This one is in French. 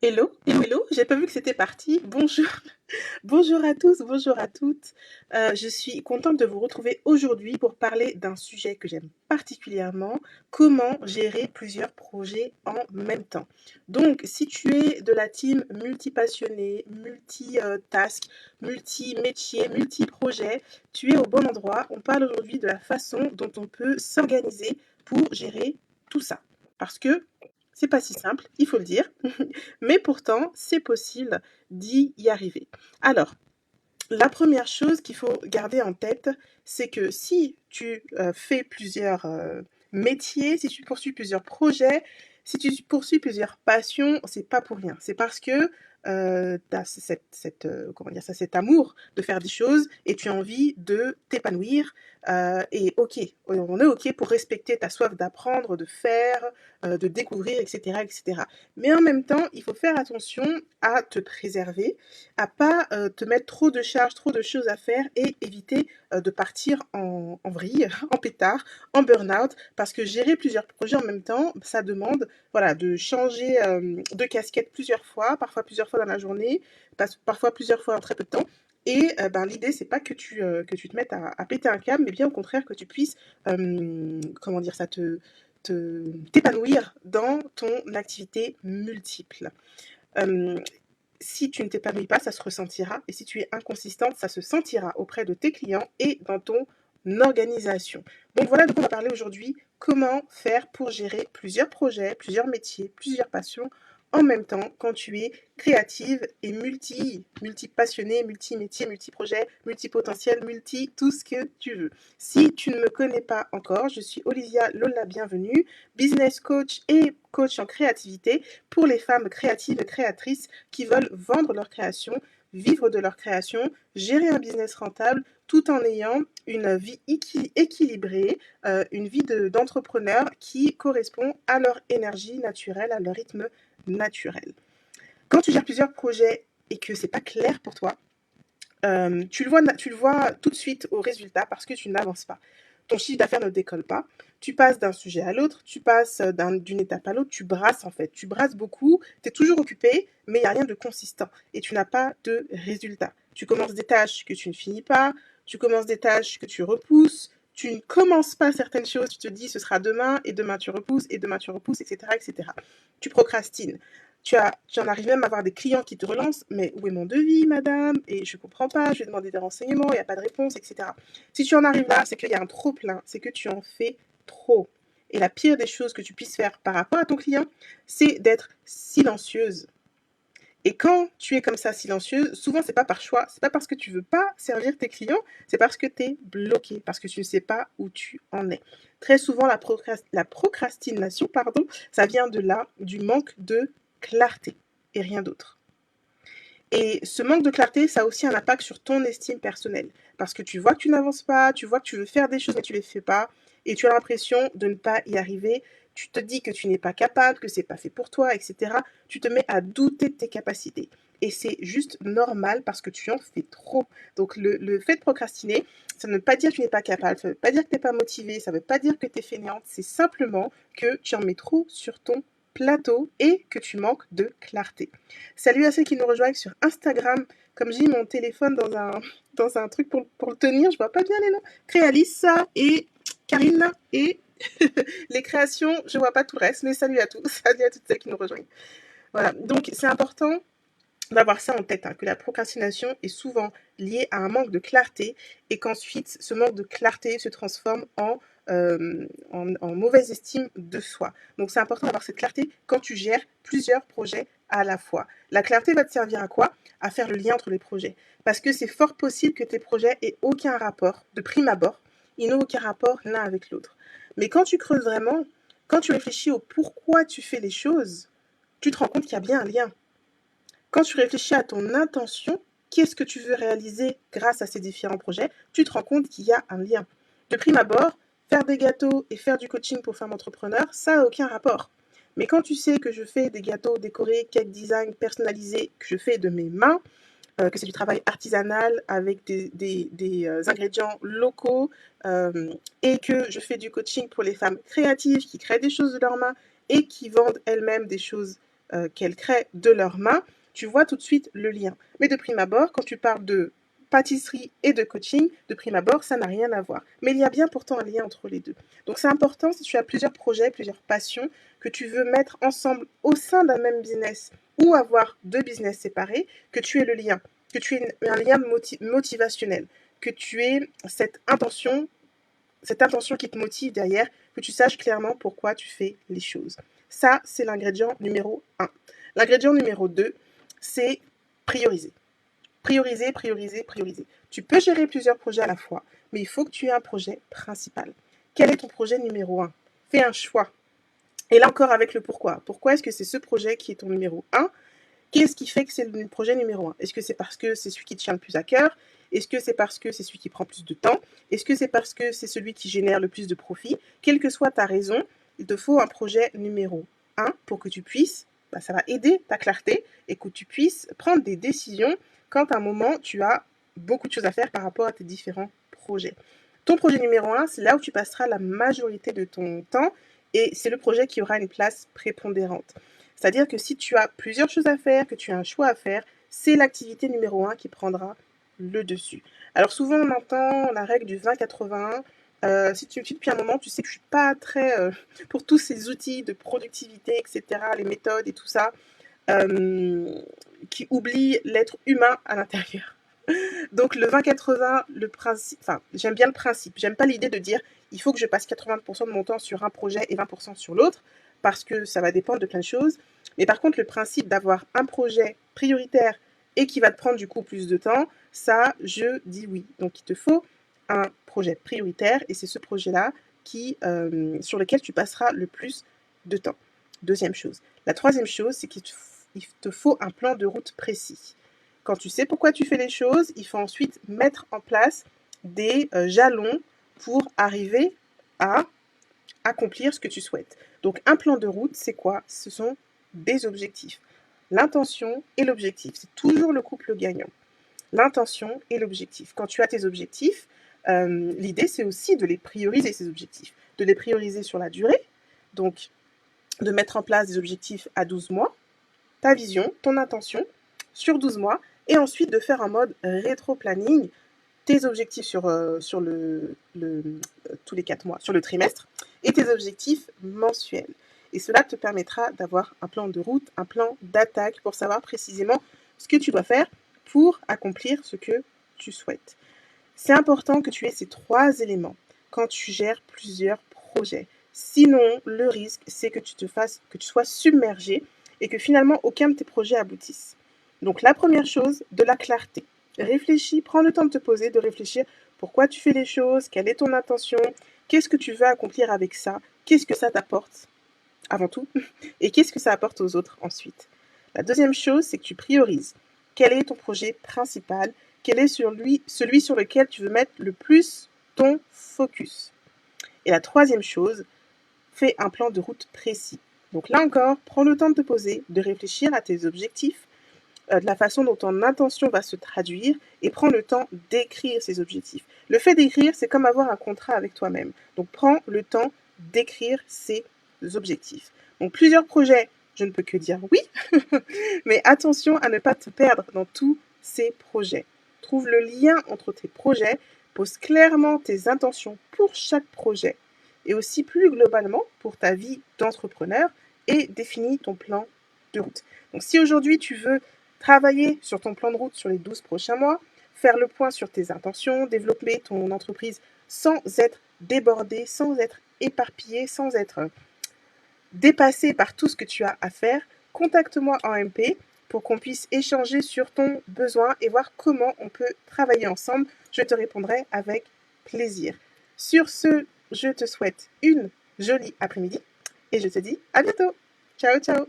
Hello, hello, hello, j'ai pas vu que c'était parti. Bonjour, bonjour à tous, bonjour à toutes. Je suis contente de vous retrouver aujourd'hui pour parler d'un sujet que j'aime particulièrement, comment gérer plusieurs projets en même temps. Donc, si tu es de la team multi-passionné, multi-task, multi-métier, multi-projet, tu es au bon endroit. On parle aujourd'hui de la façon dont on peut s'organiser pour gérer tout ça. Parce que c'est pas si simple, il faut le dire. Mais pourtant, c'est possible d'y arriver. Alors, la première chose qu'il faut garder en tête, c'est que si tu fais plusieurs métiers, si tu poursuis plusieurs projets, si tu poursuis plusieurs passions, c'est pas pour rien. C'est parce que tu as comment dire ça, cet amour de faire des choses et tu as envie de t'épanouir. Et ok, on est ok pour respecter ta soif d'apprendre, de faire, de découvrir, etc., etc. Mais en même temps, il faut faire attention à te préserver, à pas te mettre trop de charges, trop de choses à faire et éviter de partir en vrille, en pétard, en burn-out, parce que gérer plusieurs projets en même temps, ça demande voilà, de changer de casquette parfois plusieurs fois dans la journée, parfois plusieurs fois en très peu de temps. Et ben, l'idée, c'est pas que tu te mettes à péter un câble, mais bien au contraire que tu puisses, comment dire ça, t'épanouir dans ton activité multiple. Euh, Si tu ne t'épanouis pas, ça se ressentira. Et si tu es inconsistante, ça se sentira auprès de tes clients et dans ton organisation. Donc voilà de quoi on va parler aujourd'hui. Comment faire pour gérer plusieurs projets, plusieurs métiers, plusieurs passions en même temps quand tu es créative et multi-passionnée, multi-métier, multi-projet, multi-potentiel, multi tout ce que tu veux. Si tu ne me connais pas encore, je suis Olivia Lola Bienvenue, business coach et coach en créativité pour les femmes créatives et créatrices qui veulent vendre leur création, vivre de leur création, gérer un business rentable tout en ayant une vie équilibrée, une vie d'entrepreneur qui correspond à leur énergie naturelle, à leur rythme naturel. Quand tu gères plusieurs projets et que c'est pas clair pour toi, tu le vois tout de suite au résultat parce que tu n'avances pas. Ton chiffre d'affaires ne décolle pas. Tu passes d'un sujet à l'autre, tu passes d'une étape à l'autre, tu brasses en fait. Tu brasses beaucoup, tu es toujours occupé, mais il n'y a rien de consistant et tu n'as pas de résultat. Tu commences des tâches que tu ne finis pas, tu commences des tâches que tu repousses, tu ne commences pas certaines choses, tu te dis ce sera demain et demain tu repousses et demain tu repousses, etc. etc. Tu procrastines. Tu en arrives même à avoir des clients qui te relancent, mais où est mon devis, madame? Et je comprends pas, je vais demander des renseignements, il n'y a pas de réponse, etc. Si tu en arrives là, c'est qu'il y a un trop plein, c'est que tu en fais trop. Et la pire des choses que tu puisses faire par rapport à ton client, c'est d'être silencieuse. Et quand tu es comme ça silencieuse, souvent c'est pas par choix, c'est pas parce que tu veux pas servir tes clients, c'est parce que tu es bloqué, parce que tu ne sais pas où tu en es. Très souvent, la procrastination, pardon, ça vient de là, du manque de clarté et rien d'autre. Et ce manque de clarté, ça a aussi un impact sur ton estime personnelle. Parce que tu vois que tu n'avances pas, tu vois que tu veux faire des choses mais tu ne les fais pas, et tu as l'impression de ne pas y arriver. Tu te dis que tu n'es pas capable, que c'est pas fait pour toi, etc. Tu te mets à douter de tes capacités. Et c'est juste normal parce que tu en fais trop. Donc le fait de procrastiner, ça ne veut pas dire que tu n'es pas capable, ça ne veut pas dire que tu n'es pas motivé, ça ne veut pas dire que tu es fainéante, c'est simplement que tu en mets trop sur ton plateau et que tu manques de clarté. Salut à ceux qui nous rejoignent sur Instagram. Comme j'ai mon téléphone dans un truc pour le tenir, je vois pas bien les noms. Créalissa et Karine et les créations, je vois pas tout le reste, mais salut à tous, salut à toutes celles qui nous rejoignent. Voilà, donc c'est important d'avoir ça en tête, hein, que la procrastination est souvent liée à un manque de clarté et qu'ensuite ce manque de clarté se transforme en mauvaise estime de soi. Donc c'est important d'avoir cette clarté quand tu gères plusieurs projets à la fois. La clarté va te servir à quoi? À faire le lien entre les projets. Parce que c'est fort possible que tes projets aient aucun rapport, de prime abord, ils n'ont aucun rapport l'un avec l'autre. Mais quand tu creuses vraiment, quand tu réfléchis au pourquoi tu fais les choses, tu te rends compte qu'il y a bien un lien. Quand tu réfléchis à ton intention, qu'est-ce que tu veux réaliser grâce à ces différents projets, tu te rends compte qu'il y a un lien. De prime abord, faire des gâteaux et faire du coaching pour femmes entrepreneurs, ça n'a aucun rapport. Mais quand tu sais que je fais des gâteaux décorés, cake design personnalisés, que je fais de mes mains, que c'est du travail artisanal avec des ingrédients locaux et que je fais du coaching pour les femmes créatives qui créent des choses de leurs mains et qui vendent elles-mêmes des choses qu'elles créent de leurs mains, tu vois tout de suite le lien. Mais de prime abord, quand tu parles de pâtisserie et de coaching, de prime abord, ça n'a rien à voir. Mais il y a bien pourtant un lien entre les deux. Donc c'est important si tu as plusieurs projets, plusieurs passions que tu veux mettre ensemble au sein d'un même business ou avoir deux business séparés, que tu aies le lien, que tu aies un lien motivationnel, que tu aies cette intention qui te motive derrière, que tu saches clairement pourquoi tu fais les choses. Ça, c'est l'ingrédient numéro 1. L'ingrédient numéro 2, c'est prioriser. Prioriser, prioriser, prioriser. Tu peux gérer plusieurs projets à la fois, mais il faut que tu aies un projet principal. Quel est ton projet numéro 1? Fais un choix. Et là encore avec le pourquoi. Pourquoi est-ce que c'est ce projet qui est ton numéro 1? Qu'est-ce qui fait que c'est le projet numéro 1? Est-ce que c'est parce que c'est celui qui te tient le plus à cœur? Est-ce que c'est parce que c'est celui qui prend plus de temps? Est-ce que c'est parce que c'est celui qui génère le plus de profit? Quelle que soit ta raison, il te faut un projet numéro 1 pour que tu puisses, ça va aider ta clarté et que tu puisses prendre des décisions quand à un moment tu as beaucoup de choses à faire par rapport à tes différents projets. Ton projet numéro 1, c'est là où tu passeras la majorité de ton temps et c'est le projet qui aura une place prépondérante. C'est-à-dire que si tu as plusieurs choses à faire, que tu as un choix à faire, c'est l'activité numéro 1 qui prendra le dessus. Alors souvent on entend la règle du 20-80. Si tu me suis depuis un moment, tu sais que je suis pas très pour tous ces outils de productivité, etc., les méthodes et tout ça, qui oublient l'être humain à l'intérieur. Donc le 20-80, le principe, j'aime bien le principe. J'aime pas l'idée de dire il faut que je passe 80% de mon temps sur un projet et 20% sur l'autre, parce que ça va dépendre de plein de choses. Mais par contre, le principe d'avoir un projet prioritaire et qui va te prendre du coup plus de temps, ça, je dis oui. Donc il te faut un projet prioritaire et c'est ce projet-là sur lequel tu passeras le plus de temps. Deuxième chose. La troisième chose, c'est qu'il te faut un plan de route précis. Quand tu sais pourquoi tu fais les choses, il faut ensuite mettre en place des jalons pour arriver à accomplir ce que tu souhaites. Donc un plan de route, c'est quoi? Ce sont des objectifs. L'intention et l'objectif, c'est toujours le couple gagnant. L'intention et l'objectif. Quand tu as tes objectifs, l'idée c'est aussi de les prioriser, ces objectifs. De les prioriser sur la durée, donc de mettre en place des objectifs à 12 mois, ta vision, ton intention sur 12 mois, et ensuite de faire un mode rétro-planning, tes objectifs sur tous les 4 mois, sur le trimestre, et tes objectifs mensuels. Et cela te permettra d'avoir un plan de route, un plan d'attaque pour savoir précisément ce que tu dois faire pour accomplir ce que tu souhaites. C'est important que tu aies ces 3 éléments quand tu gères plusieurs projets. Sinon, le risque, c'est que tu sois submergé et que finalement aucun de tes projets aboutisse. Donc la première chose, de la clarté. Réfléchis, prends le temps de te poser, de réfléchir pourquoi tu fais les choses, quelle est ton intention, qu'est-ce que tu veux accomplir avec ça, qu'est-ce que ça t'apporte avant tout, et qu'est-ce que ça apporte aux autres ensuite. La deuxième chose, c'est que tu priorises. Quel est ton projet principal? Quel est celui sur lequel tu veux mettre le plus ton focus? Et la troisième chose, fais un plan de route précis. Donc là encore, prends le temps de te poser, de réfléchir à tes objectifs, de la façon dont ton intention va se traduire et prends le temps d'écrire ces objectifs. Le fait d'écrire, c'est comme avoir un contrat avec toi-même. Donc prends le temps d'écrire ces objectifs. Donc plusieurs projets, je ne peux que dire oui, mais attention à ne pas te perdre dans tous ces projets. Trouve le lien entre tes projets, pose clairement tes intentions pour chaque projet et aussi plus globalement pour ta vie d'entrepreneur et définis ton plan de route. Donc si aujourd'hui tu veux travailler sur ton plan de route sur les 12 prochains mois, faire le point sur tes intentions, développer ton entreprise sans être débordé, sans être éparpillé, sans être dépassé par tout ce que tu as à faire, contacte-moi en MP pour qu'on puisse échanger sur ton besoin et voir comment on peut travailler ensemble. Je te répondrai avec plaisir. Sur ce, je te souhaite une jolie après-midi et je te dis à bientôt. Ciao, ciao.